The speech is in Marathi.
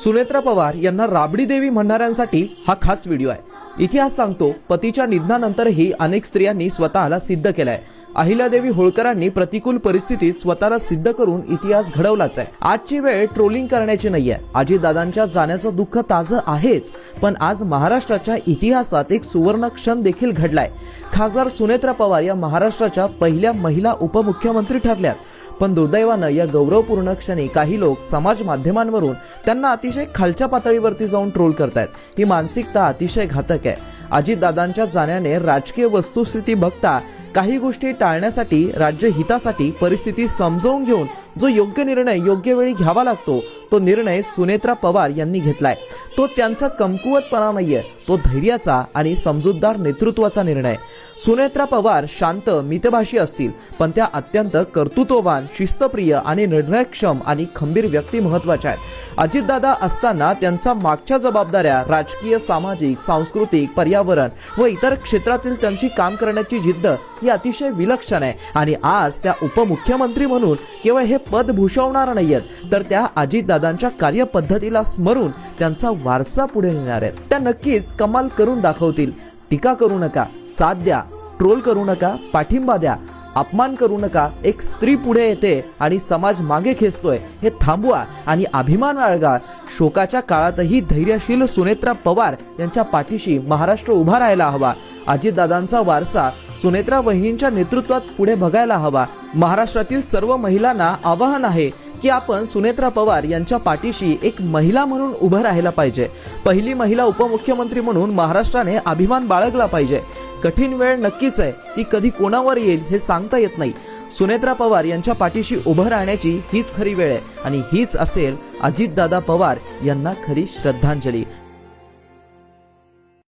सुनेत्रा पवार यांना राबडी देवी म्हणणाऱ्यांसाठी हा खास व्हिडिओ आहे। इतिहास सांगतो, पतीच्या निधनानंतरही अनेक स्त्रियांनी स्वतःला सिद्ध केलंय। अहिल्यादेवी होळकरांनी प्रतिकूल परिस्थितीत स्वतःला सिद्ध करून इतिहास घडवलाच आहे। आजची वेळ ट्रोलिंग करण्याची नाहीये। अजितदादांच्या जाण्याचं दुःख ताजं आहेच, पण आज महाराष्ट्राच्या इतिहासात एक सुवर्ण क्षण देखील घडलाय। खासदार सुनेत्रा पवार या महाराष्ट्राच्या पहिल्या महिला उपमुख्यमंत्री ठरल्यात। पण दुर्दैवानं या गौरवपूर्ण क्षणी काही लोक समाज माध्यमांवरून त्यांना अतिशय खालच्या पातळीवरती जाऊन ट्रोल करतायत। ही मानसिकता अतिशय घातक आहे। अजितदादांच्या जाण्याने राजकीय वस्तुस्थिती बघता काही गोष्टी टाळण्यासाठी, राज्य हितासाठी परिस्थिती समजावून घेऊन जो योग्य निर्णय योग्य वेळी घ्यावा लागतो, तो निर्णय सुनेत्रा पवार यांनी घेतलाय। तो त्यांचा कमकुवतपणा नाहीये, तो धैर्याचा आणि समजूतदार नेतृत्वाचा निर्णय। सुनेत्रा पवार शांत, मितभाषी असतील, पण त्या अत्यंत कर्तृत्ववान, शिस्तप्रिय आणि निर्णयक्षम आणि खंबीर व्यक्ती महत्वाच्या आहेत। अजितदादा असताना त्यांच्या मागच्या जबाबदाऱ्या, राजकीय, सामाजिक, सांस्कृतिक, पर्यावरण व इतर क्षेत्रातील त्यांची काम करण्याची जिद्द ही अतिशय विलक्षण आहे। आणि आज त्या उपमुख्यमंत्री म्हणून केवळ हे पद भूषवणार नाहीयेत, तर त्या अजितदादांच्या कार्यपद्धतीला स्मरून त्यांचा वारसा पुढे नेणार आहेत। त्या नक्कीच कमाल करून दाखवतील। टीका करू नका, साथ द्या, ट्रोल करू नका, पाठिंबा द्या, अपमान करू नका। एक स्त्री पुढे येते आणि समाज मागे खेचतोय हे थांबवा आणि अभिमान बाळगा। शोकाच्या काळातही धैर्यशील सुनेत्रा पवार यांच्या पाठीशी महाराष्ट्र उभा राहायला हवा। अजितदादांचा वारसा सुनेत्रा वहिनींच्या नेतृत्वात पुढे बघायला हवा। महाराष्ट्रातील सर्व महिलांना आवाहन आहे की आपण सुनेत्रा पवार यांच्या पाठीशी एक महिला म्हणून उभं राहायला पाहिजे। पहिली महिला उपमुख्यमंत्री म्हणून महाराष्ट्राने अभिमान बाळगला पाहिजे। कठीण वेळ नक्कीच आहे, ती कधी कोणावर येईल हे सांगता येत नाही। सुनेत्रा पवार यांच्या पाठीशी उभं राहण्याची हीच खरी वेळ आहे आणि हीच असेल अजितदादा पवार यांना खरी श्रद्धांजली।